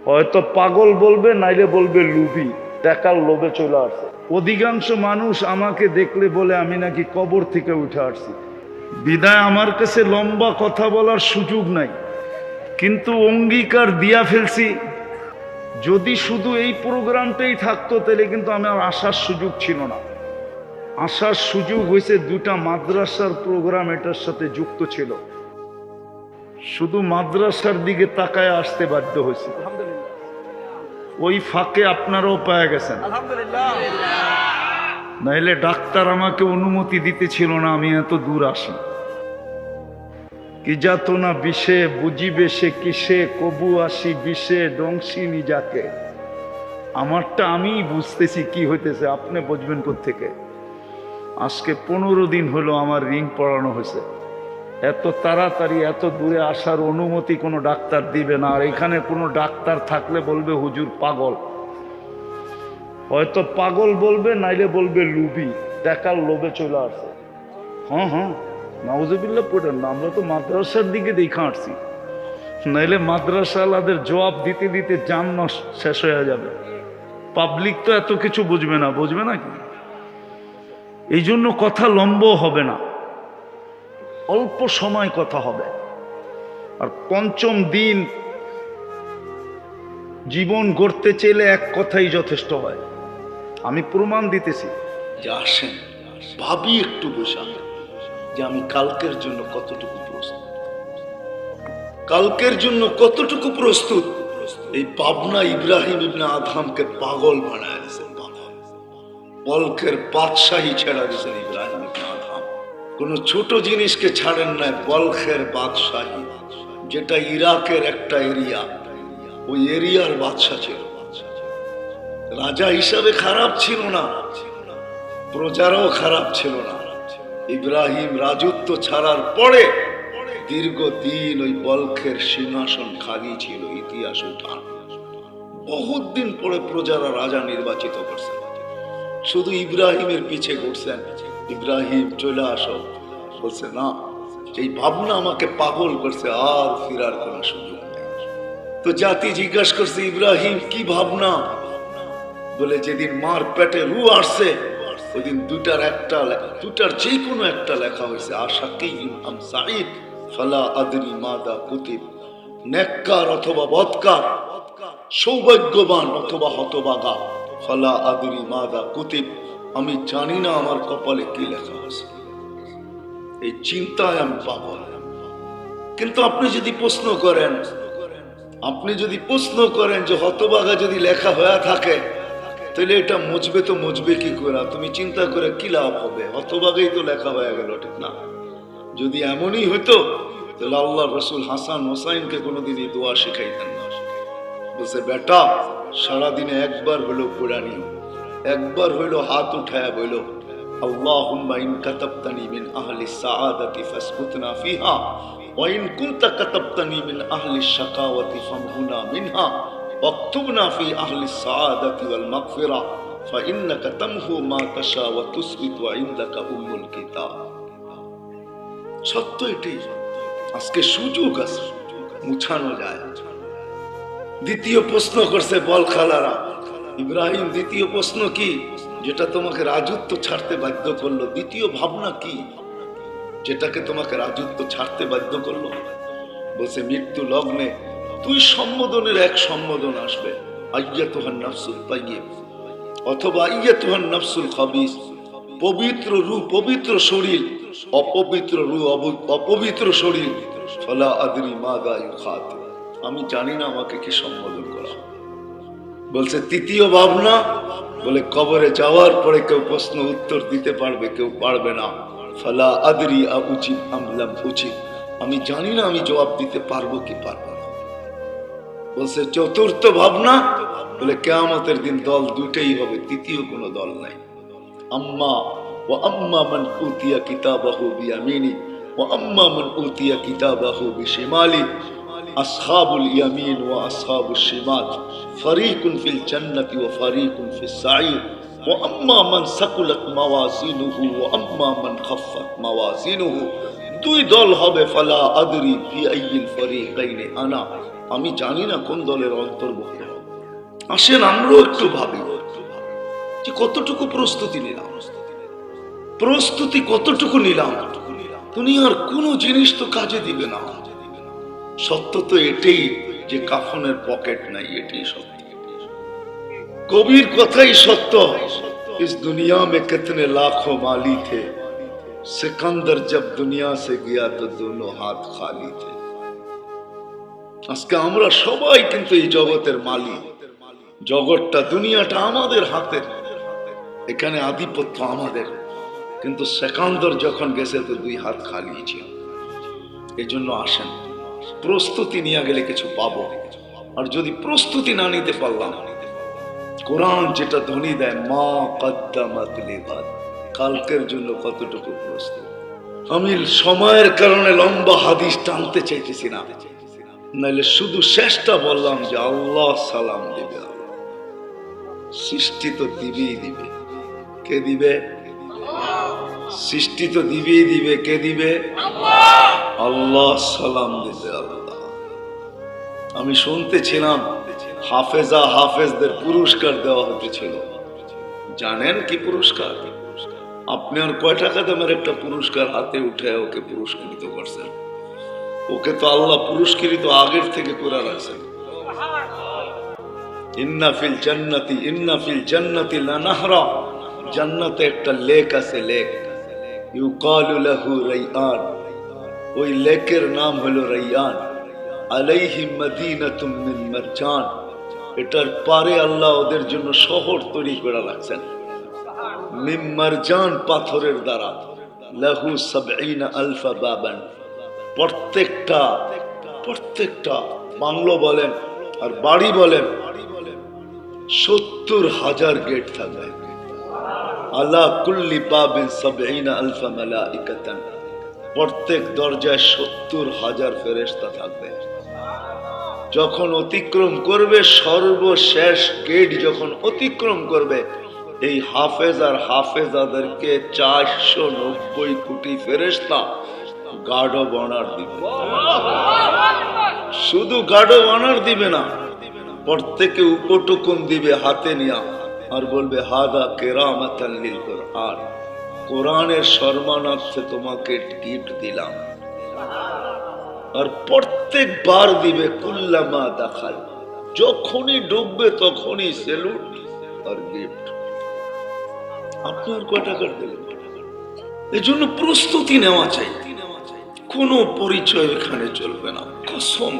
হয়তো পাগল বলবে, নাইলে বলবে লুবি, টাকার লোভে চলে আসছে। অধিকাংশ মানুষ আমাকে দেখলে বলে আমি নাকি কবর থেকে উঠে আসছি। বিদায় আমার কাছে লম্বা কথা বলার সুযোগ নাই, কিন্তু অঙ্গীকার দিয়া ফেলছি। যদি শুধু এই প্রোগ্রামটাই থাকতো তাহলে কিন্তু আমার আসার সুযোগ ছিল না। আসার সুযোগ হয়েছে দুটা মাদ্রাসার প্রোগ্রাম এটার সাথে যুক্ত ছিল। শুধু মাদ্রাসার দিকে তাকায় আসতে বাধ্য হয়েছে। ওই ফাঁকে আপনারাও পেয়ে গেছেন, নাইলে ডাক্তার আমাকে অনুমতি দিতেছিল না আমি এত দূর আসি। কি যাত না বিষে বুঝিবে সে কিসে, কবু আসি বিষে ডংসি নিজাকে। আমারটা আমি বুঝতেছি কি হইতেছে, আপনি বুঝবেন কোত্থেকে? আজকে 15 দিন হলো আমার রিং পড়ানো হয়েছে। এত তাড়াতাড়ি এত দূরে আসার অনুমতি কোনো ডাক্তার দিবে না। আর এখানে কোনো ডাক্তার থাকলে বলবে হুজুর পাগল। হয়তো পাগল বলবে, নাইলে বলবে লুবি, টাকার লোভে চলে আসছে। হ্যাঁ, নাউজুবিল্লাহ পড়েন না, আমরা তো মাদ্রাসার দিকে দেখা আসছি, নাইলে মাদ্রাসাওয়ালাদের জবাব দিতে দিতে জান শেষ হয়ে যাবে। পাবলিক তো এত কিছু বুঝবে না কি? এই জন্য কথা লম্বা হবে না, অল্প সময় কথা হবে। আর পঞ্চম দিন জীবন গড়তে চাইলে এক কথাই যথেষ্ট হয়। আমি প্রমাণ দিতেছি। যে আসেন ভাবি একটু বসে যে আমি কালকের জন্য কতটুকু প্রস্তুত, কালকের জন্য কতটুকু প্রস্তুত। এই পাবনা ইব্রাহিম ইবনে আদহামকে পাগল বানায় দিয়েছেন। বলখের বাদশাহী ছেড়া দিয়েছেন ইব্রাহিম ইবনে আদহাম। কোন ছোট জিনিসকে ছাড়েন নাই। বলখের বাদশাহী, যেটা ইরাকের একটা এরিয়া, ওই এরিয়ার বাদশা ছিল। রাজা হিসাবে খারাপ ছিল না, প্রজারাও খারাপ ছিল না। ইব্রাহিম রাজত্ব ছাড়ার পরে দীর্ঘদিন ওই বলখের সিংহাসন খালি ছিল। ইতিহাস উঠান, বহুত দিন পরে প্রজারা রাজা নির্বাচিত করছেন, শুধু ইব্রাহিমের পিছে ঘুরছেন। ইব্রাহিম চলে আসো, বলছে না, এই ভাবনা আমাকে পাগল করছে, আর ফিরার কোনো সুযোগ নেই। তো জাতি জিজ্ঞাসা করছে, ইব্রাহিম কি ভাবনা? বলে যেদিন মার পেটে রু আসছে ওই দিন দুটার যে কোনো একটা লেখা হয়েছে। আশাকিম আম সাঈদ ফালা আদরি মাদা কুতিব। নেককার অথবা বদকার, সৌভাগ্যবান অথবা হতভাগা। ফালা আদরি মাদা কুতিব, আমি জানি না আমার কপালে কি লেখা আছে। এই চিন্তায় আমি পাগল। কিন্তু আপনি যদি প্রশ্ন করেন যে হতভাগা যদি লেখা হয়ে থাকে তাহলে এটা মুছবে কি করে? তুমি চিন্তা করে কি লাভ হবে? হতভাগাই তো লেখা হয়ে গেল, ঠিক না? যদি এমনই হইতো তাহলে আল্লাহ রসুল হাসান হোসাইনকে কোনোদিন এই দোয়া শিখাইতেন না। বলছে, বেটা সারাদিনে একবার হইলো কোরআনি, একবার হইলো হাত উঠায় বইল, আল্লাহুম্মা ইন কাতাবতানি মিন আহলি সাআদাতি ফাসবুতনা ফিহা ওয়া ইন কুনতা কাতাবতানি মিন আহলি শাকাওয়াতি ফামহুনা মিনহা ওয়াকতুবনা ফি আহলি সাআদাতি ওয়াল মাগফিরা ফাইন্নাকা তামহু মা তাশা ওয়া তুসবিতু ইনদাকা উম্মুল কিতাব। সত্য এটাই। আজকে সুযোগ আছে, মুছানো যায়। দ্বিতীয় প্রশ্ন করছে বলখালারা, ইব্রাহিম দ্বিতীয় প্রশ্ন কি? যেটা তোমাকে রাজত্ব ছাড়তে বাধ্য করলো। দ্বিতীয় ভাবনা কি যেটাকে তোমাকে রাজত্ব ছাড়তে বাধ্য করলো? বলছে, মৃত্যু লগ্নে দুই সম্বোধনের এক সম্বোধন আসবে, আইয়াতুহান নাফসুল তাইয়্যিব অথবা আইয়াতুহান নাফসুল খাবিস। পবিত্র রূহ পবিত্র শরীর, অপবিত্র রূহ অপবিত্র শরীর। ফালা আদরি মাযা ইউখাতিব, আমি জানি না আমাকে কি সম্বোধন করা। বলছে তৃতীয় ভাবনা, বলে কবরে যাওয়ার পরে কেউ প্রশ্ন উত্তর দিতে পারবে, কেউ পারবে না। ফালা আদরি আ উচিত আমলাম উচিত, আমি জানি না আমি জবাব দিতে পারবো কি পারবো না। বলছে চতুর্থ ভাবনা, বলে কিয়ামতের দিন দল দুইটাই হবে, তৃতীয় কোনো দল নাই। আম্মা ওয়া আম্মা মান উতিয়া কিতাবাহু বিয়ামিনি ওয়া আম্মা মান উতিয়া কিতাবাহু বিশিমালি। আসহাবুল ইয়ামিন ওয়া আসহাবুশ শিমাল ফারিকুন ফিল জান্নাতি ওয়া ফারিকুন ফিস সাঈর ওয়া আম্মা মান সাকুলাত মাওয়াজিনুহু ওয়া আম্মা মান খাফফাত মাওয়াজিনুহু। দুই দল হবে, ফালা আদরি ফি আইয়িল ফারিকাইনি আনা, আমি জানি না কোন দলের অন্তর্ভুক্ত। আসেন আমরাও একটু ভাবি যে কতটুকু প্রস্তুতি নিলাম, প্রস্তুতি কতটুকু নিলাম। দুনিয়ার কোনো জিনিস তো কাজে দিবে না। সত্য তো এটাই যে কাফনের পকেট নাই, এটাই সত্য। কবির কথাই সত্য। इस दुनिया में कितने लाखों माली थे, सिकंदर जब दुनिया से गया तो दोनों हाथ खाली थे। আজকে আমরা সবাই কিন্তু এই জগতের মালিক। জগৎটা, দুনিয়াটা আমাদের হাতে, এখানে আধিপত্য আমাদের। কিন্তু সেকান্দর যখন গেছে তো দুই হাত খালি ছিল। এই জন্য আসেন, প্রস্তুতি নিয়ে গেলে কিছু পাবো। আর যদি প্রস্তুতি না নিতে পারলাম, কোরআন যেটা ধ্বনি দেয়, মা কদ্দামাত লিগাদ, কালকের জন্য কতটুকু প্রস্তুত। আমি সময়ের কারণে লম্বা হাদিস টানতে চাইতেছি না, নাইলে শুধু শেষটা বললাম যে আল্লাহ সালাম দিবে। সৃষ্টি তো দিবেই দিবে। কে দিবে? সৃষ্টি তো দিবেই দিবে। কে দিবে? আল্লাহ সালাম দিবে আল্লাহ। আমি শুনতেছিলাম হাফেজা হাফেজদের পুরস্কার দেওয়া হতেছিল। জানেন কি পুরস্কার? আপনি আর কয় টাকা দামের একটা পুরস্কার হাতে উঠে ওকে পুরস্কৃত করছেন। ওকে তো আল্লাহ পুরস্কৃত আগের থেকে করে রাখছেন। ইন্না ফিল জান্নাতি লানাহরা, জান্নাতে একটা লেক আছে, লেক। ইউকালু লাহু রাইয়ান, ওই লেকের নাম হলো রাইয়ান। আলাইহি মাদিনাতুম মিন মারজান, এটার পারে আল্লাহ ওদের জন্য শহর তৈরি করে রাখছেন মিন মারজান, পাথরের দ্বারা। লাহু ৭০,০০০ বাবান, প্রত্যেকটা বাংলো বলেন আর বাড়ি বলেন ৭০,০০০ গেট থাকবে। আলা কুল্লি বাবিন ৭০,০০০ মালাইকাতান, প্রত্যেক দরজায় ৭০,০০০ ফেরেশতা থাকবে। যখন অতিক্রম করবে, সর্বশেষ গেট যখন অতিক্রম করবে, এই হাফেজ আর হাফেজাদেরকে ৪৯০ কোটি ফেরেশতা গার্ড অব অনার দিবে। শুধু গার্ড অব অনার দিবে না, প্রত্যেকে উপটুকুন দিবে হাতে নিয়া, আর বলবে হাদা কেরামাতান লিল কুরআন, কোরআনের সম্মানার্থে তোমাকে গিফট দিলাম। আর প্রত্যেকবার দিবে কুল্লামা দাখাল, যখনই ডুববে তখনই সেলুট আর গিফট। আপনার কয় টাকার দিলেন? এই জন্য প্রস্তুতি নেওয়া চাই। কোনো পরিচয় এখানে চলবে না, কসম।